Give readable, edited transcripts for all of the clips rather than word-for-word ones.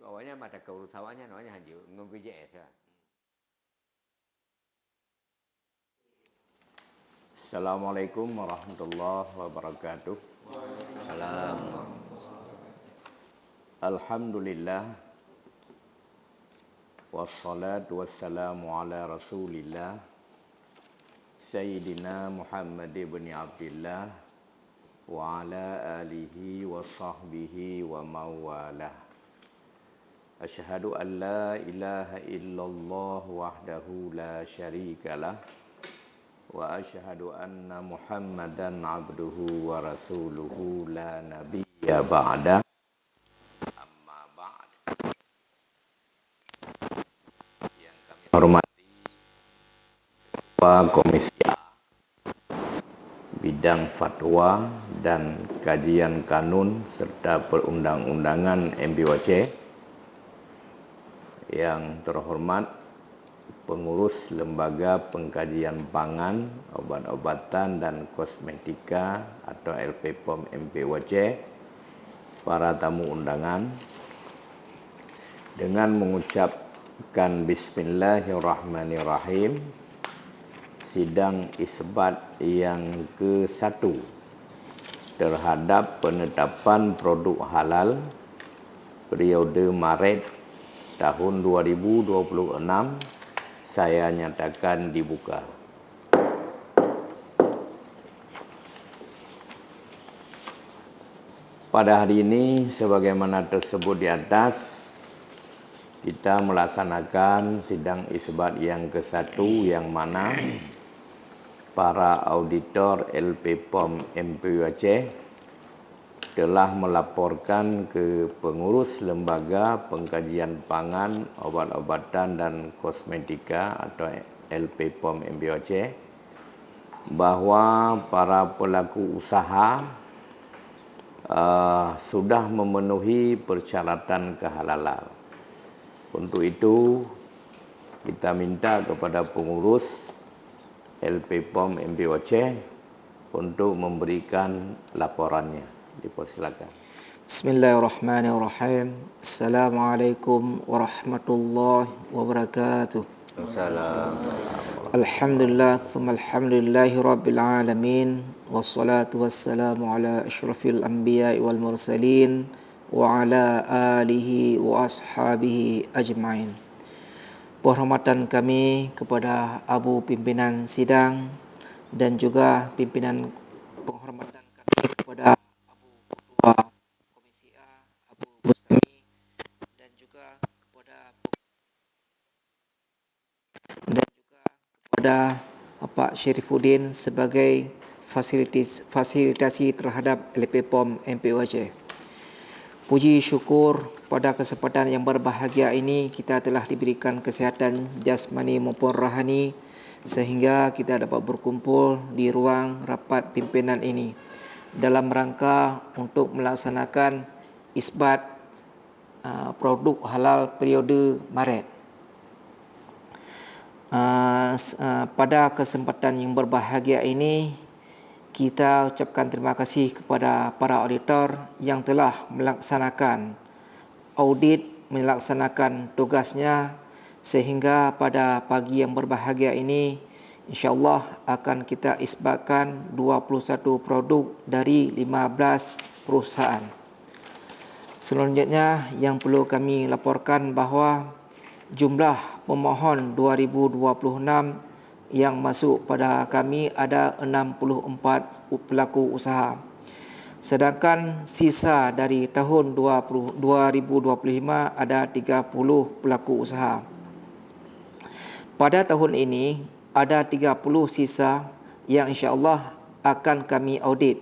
awalnya mata keurutawannya namanya haju nge-BJS ya. Assalamualaikum warahmatullahi wabarakatuh. Salam. Alhamdulillah. Wassalatu wassalamu ala Rasulillah Sayyidina Muhammad ibn Abdullah wa ala alihi wa sahbihi wa mawalah. Asyhadu an la ilaha illallah wahdahu la syarikalah wa asyhadu anna Muhammadan abduhu wa rasuluhu la nabiyya ba'da. Amma ba'd. Yang kami hormati Ketua Komisi A Bidang Fatwa dan Kajian Kanun serta Perundang-undangan MPOC, yang terhormat Pengurus Lembaga Pengkajian Pangan, Obat-obatan dan Kosmetika atau LPPOM MPOC, para tamu undangan, dengan mengucapkan Bismillahirrahmanirrahim, sidang isbat yang ke-1 terhadap penetapan produk halal periode Maret tahun 2026 saya nyatakan dibuka. Pada hari ini, sebagaimana tersebut di atas, kita melaksanakan sidang isbat yang ke-1 yang mana para auditor LPPOM MPOC telah melaporkan ke pengurus Lembaga Pengkajian Pangan, Obat-obatan dan Kosmetika atau LPPOM MPOC bahawa para pelaku usaha sudah memenuhi persyaratan kehalalan. Untuk itu, kita minta kepada pengurus LPPOM MPOC untuk memberikan laporannya. Dipersilakan. Bismillahirrahmanirrahim. Assalamualaikum warahmatullahi wabarakatuh. Assalamualaikum. Alhamdulillah, thumma alhamdulillahi rabbil alamin. Wassalatu wassalamu ala asyrafil anbiya'i wal mursalin wa ala alihi wa ashabihi ajma'in. Penghormatan kami kepada Abu Pimpinan Sidang dan juga pimpinan penghormatan kami kepada Abu Ketua Komisi A, Abu Bustami, dan juga kepada Pak Syarifuddin sebagai fasilitasi terhadap LPPOM MPOC. Puji syukur pada kesempatan yang berbahagia ini kita telah diberikan kesihatan jasmani maupun rohani sehingga kita dapat berkumpul di ruang rapat pimpinan ini dalam rangka untuk melaksanakan isbat produk halal periode Maret. Pada kesempatan yang berbahagia ini kita ucapkan terima kasih kepada para auditor yang telah melaksanakan audit, melaksanakan tugasnya sehingga pada pagi yang berbahagia ini insya-Allah akan kita isbatkan 21 produk dari 15 perusahaan. Selanjutnya yang perlu kami laporkan bahawa jumlah pemohon 2026 yang masuk pada kami ada 64 pelaku usaha. Sedangkan sisa dari tahun 2025 ada 30 pelaku usaha. Pada tahun ini ada 30 sisa yang insya-Allah akan kami audit.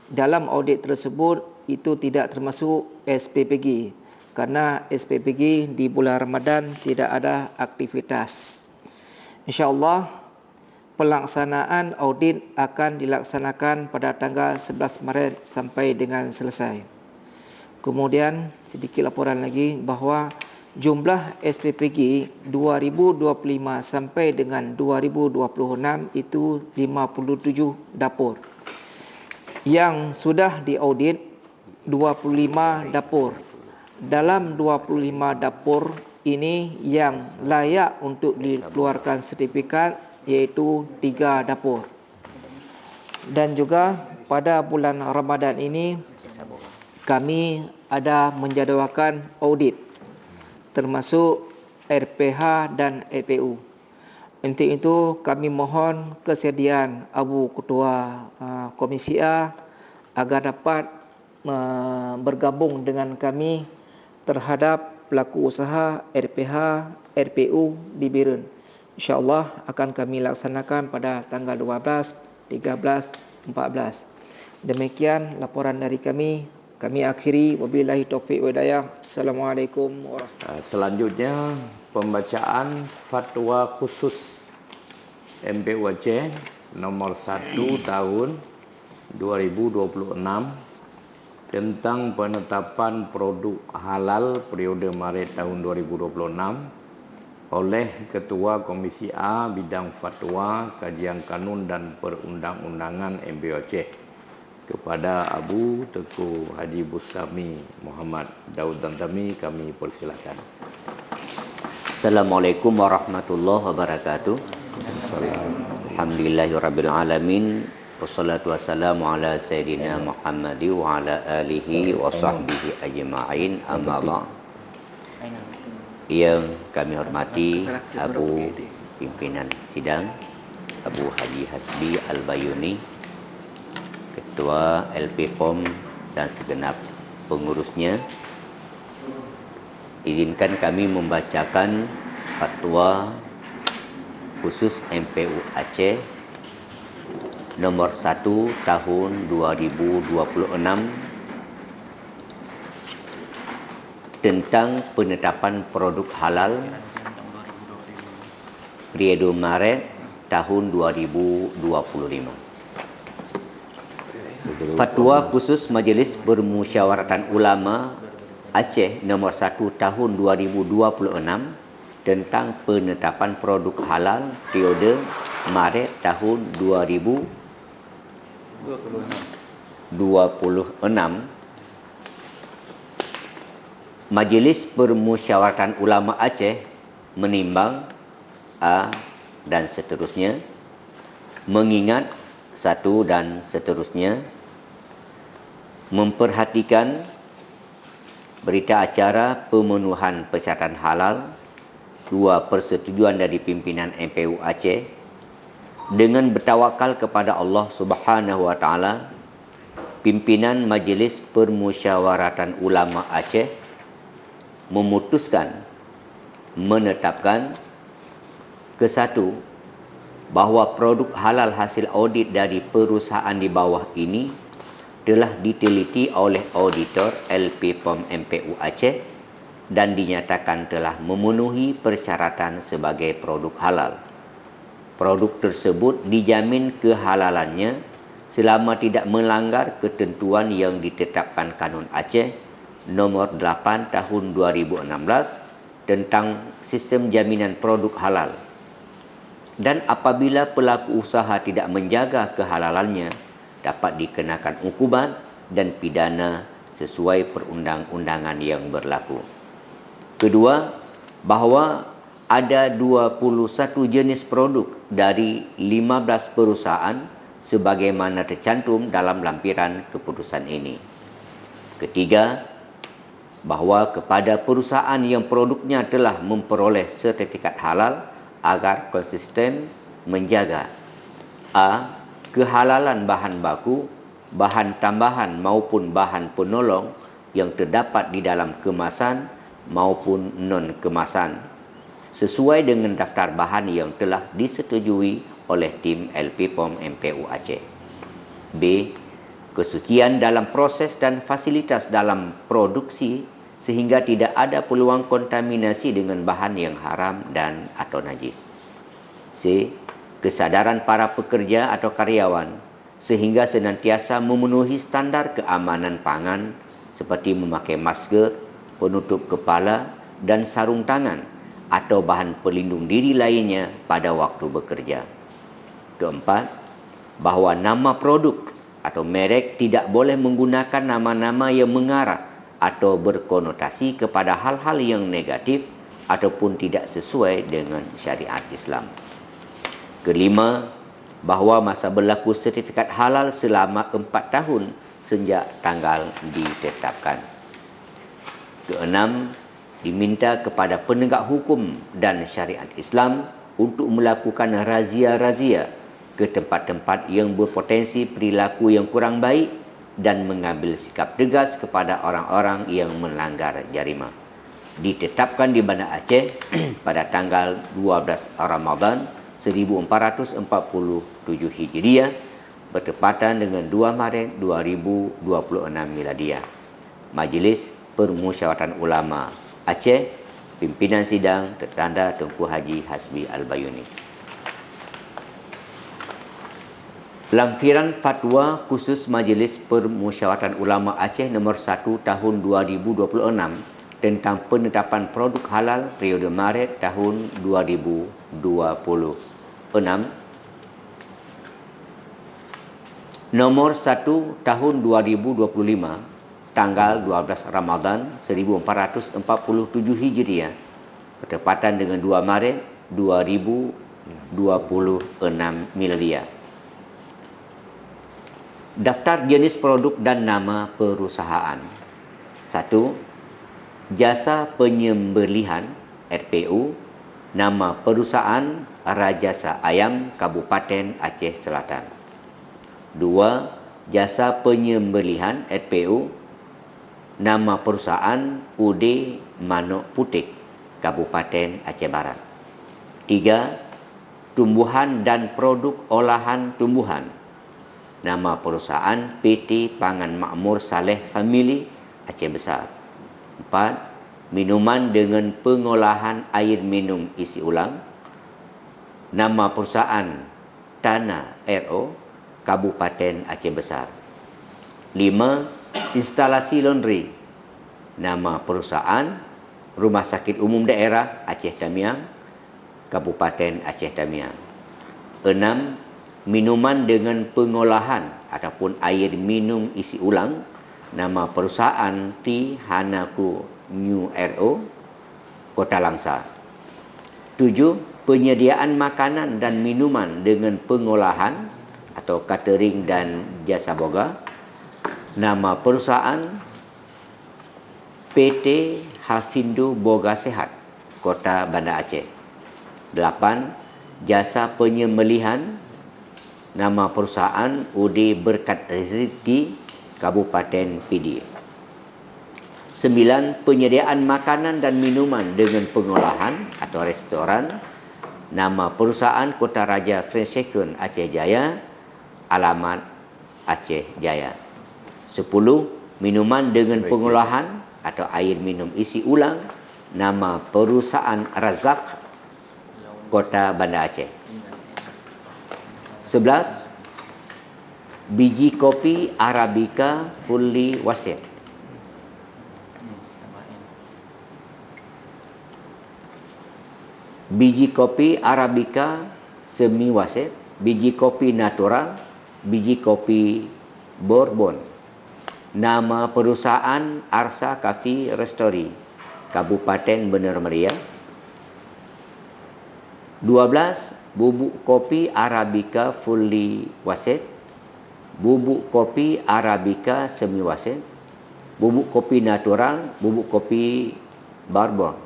Dalam audit tersebut itu tidak termasuk SPPG karena SPPG di bulan Ramadan tidak ada aktivitas. Insya-Allah pelaksanaan audit akan dilaksanakan pada tanggal 11 Maret sampai dengan selesai. Kemudian sedikit laporan lagi bahawa jumlah SPPG 2025 sampai dengan 2026 itu 57 dapur. Yang sudah diaudit 25 dapur. dalam 25 dapur ini yang layak untuk dikeluarkan sertifikat iaitu 3 dapur. Dan juga pada bulan Ramadan ini kami ada menjadualkan audit termasuk RPH dan RPU. Untuk itu kami mohon kesediaan Abu Ketua Komisi A agar dapat bergabung dengan kami terhadap pelaku usaha RPH, RPU di Birun. InsyaAllah akan kami laksanakan pada tanggal 12, 13, 14. Demikian laporan dari kami. Kami akhiri, wabillahi taufiq wa hidayah. Assalamualaikum warahmatullahi wabarakatuh. Selanjutnya pembacaan fatwa khusus MPU Aceh nomor 1 tahun 2026 tentang penetapan produk halal periode Maret tahun 2026 oleh Ketua Komisi A Bidang Fatwa, Kajian Kanun dan Perundang-undangan MPU Aceh kepada Abu Teguh Haji Bustami Muhammad Daud Dantami, kami persilakan. Assalamualaikum warahmatullahi wabarakatuh. Alhamdulillahirabbil alamin. Wassalatu wassalamu ala sayyidina Muhammad wa ala alihi wa sahbihi ajma'in. Amma ba'd. Yang kami hormati Abu Pimpinan Sidang Abu Haji Hasbi Al-Bayuni, Ketua LPPOM dan segenap pengurusnya, izinkan kami membacakan fatwa khusus MPU Aceh nomor 1 tahun 2026 tentang penetapan produk halal periode Maret tahun 2025. Fatwa khusus Majlis Permusyawaratan Ulama Aceh nomor 1 tahun 2026 tentang penetapan produk halal periode Maret tahun 2026. Majlis Permusyawaratan Ulama Aceh menimbang dan seterusnya, mengingat satu dan seterusnya, memperhatikan berita acara pemenuhan persyaratan halal, 2 persetujuan dari pimpinan MPU Aceh, dengan bertawakal kepada Allah Subhanahu wa taala, pimpinan Majlis Permusyawaratan Ulama Aceh memutuskan menetapkan ke-1 bahawa produk halal hasil audit dari perusahaan di bawah ini telah diteliti oleh auditor LPPOM MPU Aceh dan dinyatakan telah memenuhi persyaratan sebagai produk halal. Produk tersebut dijamin kehalalannya selama tidak melanggar ketentuan yang ditetapkan Kanun Aceh nomor 8 tahun 2016 tentang sistem jaminan produk halal. Dan apabila pelaku usaha tidak menjaga kehalalannya, dapat dikenakan hukuman dan pidana sesuai perundang-undangan yang berlaku. Kedua, bahawa ada 21 jenis produk dari 15 perusahaan sebagaimana tercantum dalam lampiran keputusan ini. Ketiga, bahawa kepada perusahaan yang produknya telah memperoleh sertifikat halal agar konsisten menjaga kehalalan bahan baku, bahan tambahan maupun bahan penolong yang terdapat di dalam kemasan maupun non-kemasan sesuai dengan daftar bahan yang telah disetujui oleh tim LPPOM MPU Aceh. B. Kesucian dalam proses dan fasilitas dalam produksi sehingga tidak ada peluang kontaminasi dengan bahan yang haram dan atau najis. C. Kesadaran para pekerja atau karyawan sehingga senantiasa memenuhi standar keamanan pangan seperti memakai masker, penutup kepala dan sarung tangan atau bahan pelindung diri lainnya pada waktu bekerja. Keempat, bahawa nama produk atau merek tidak boleh menggunakan nama-nama yang mengarah atau berkonotasi kepada hal-hal yang negatif ataupun tidak sesuai dengan syariat Islam. Kelima, bahawa masa berlaku sertifikat halal selama 4 tahun sejak tanggal ditetapkan. Keenam, diminta kepada penegak hukum dan syariat Islam untuk melakukan razia-razia ke tempat-tempat yang berpotensi perilaku yang kurang baik dan mengambil sikap tegas kepada orang-orang yang melanggar jarima. Ditetapkan di Bandar Aceh pada tanggal 12 Ramadan 1447 Hijriah bertepatan dengan 2 Maret 2026 Miladiah. Majlis Permusyawaratan Ulama Aceh, pimpinan sidang tertanda Tunku Haji Hasbi Al-Bayuni. Lampiran Fatwa Khusus Majlis Permusyawaratan Ulama Aceh nombor 1 tahun 2026 tentang penetapan produk halal periode Maret tahun 2026. Nomor 1 tahun 2025 tanggal 12 Ramadan 1447 Hijriah bertepatan dengan 2 Maret 2026 Miladiah. Daftar jenis produk dan nama perusahaan. 1. Jasa Penyembelihan RPU. Nama perusahaan Rajasa Ayam Kabupaten Aceh Selatan. 2. Jasa Penyembelihan RPU. Nama perusahaan UD Manuk Putik Kabupaten Aceh Barat. 3. Tumbuhan dan produk olahan tumbuhan. Nama perusahaan PT Pangan Makmur Saleh Family Aceh Besar. 4. Minuman dengan pengolahan air minum isi ulang. Nama perusahaan Tanah RO Kabupaten Aceh Besar. 5. Instalasi laundry. Nama perusahaan Rumah Sakit Umum Daerah Aceh Tamiang Kabupaten Aceh Tamiang. 6. Minuman dengan pengolahan ataupun air minum isi ulang. Nama perusahaan T Hanaku New RO Kota Langsa. 7. Penyediaan makanan dan minuman dengan pengolahan atau catering dan jasa boga. Nama perusahaan PT Hasindo Boga Sehat Kota Banda Aceh. 8. Jasa Penyembelihan. Nama perusahaan UD Berkat Rezeki Kabupaten PD. 9. Penyediaan makanan dan minuman dengan pengolahan atau restoran. Nama perusahaan Kota Raja Fransekun Aceh Jaya. Alamat Aceh Jaya. 10. Minuman dengan pengolahan atau air minum isi ulang. Nama perusahaan Razak Kota Banda Aceh. 11. Biji kopi Arabica Fully Wasit. Biji kopi Arabica Semi Wasit. Biji kopi natural. Biji kopi Bourbon. Nama perusahaan Arsa Cafe Restory Kabupaten Benar Meriah. 12. Bubuk kopi Arabica Fully Wasit. Bubuk kopi Arabica Semi Wasit. Bubuk kopi natural. Bubuk kopi Bourbon.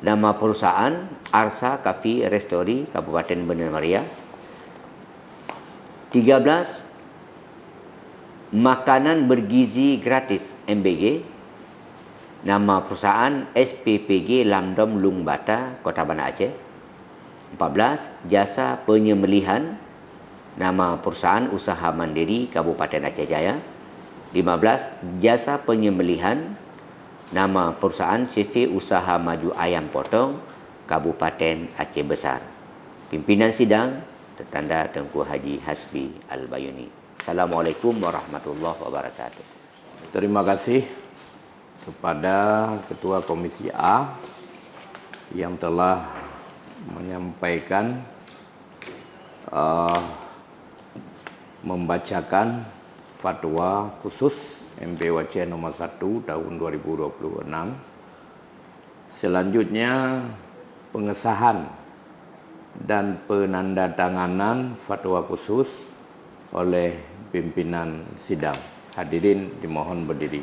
Nama perusahaan Arsa Cafe Restory Kabupaten Benar Meriah. 13. Makanan bergizi gratis MBG. Nama perusahaan SPPG Lamdom Lung Bata Kota Banda Aceh. 14. Jasa Penyembelihan. Nama perusahaan Usaha Mandiri Kabupaten Aceh Jaya. 15. Jasa Penyembelihan. Nama perusahaan CV Usaha Maju Ayam Potong Kabupaten Aceh Besar. Pimpinan sidang tertanda Tunku Haji Hasbi Al-Bayuni. Assalamualaikum warahmatullahi wabarakatuh. Terima kasih kepada Ketua Komisi A yang telah menyampaikan membacakan fatwa khusus MPWC nomor 1 tahun 2026. Selanjutnya pengesahan dan penandatanganan fatwa khusus oleh pimpinan sidang. Hadirin dimohon berdiri.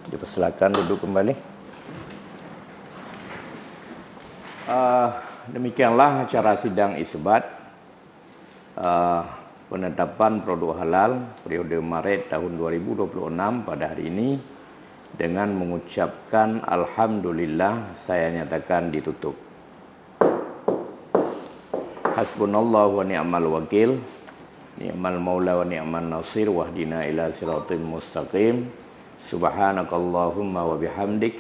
Dipersilakan duduk kembali. Demikianlah acara sidang isbat penetapan produk halal periode Maret tahun 2026 pada hari ini dengan mengucapkan Alhamdulillah saya nyatakan ditutup. Hasbunallahu wa ni'mal wakil, ni'mal maula wa ni'mal nasir, wahdina ila siratal mustaqim. Subhanakallahumma wa bihamdik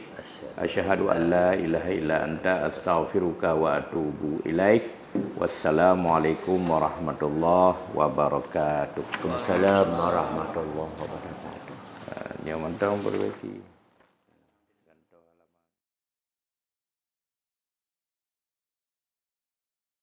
asyhadu an la ilaha illa anta astaghfiruka wa atubu ilaik. Wassalamualaikum warahmatullahi wabarakatuh. Waalaikumsalam warahmatullahi wabarakatuh. Yang mantap perbaiki.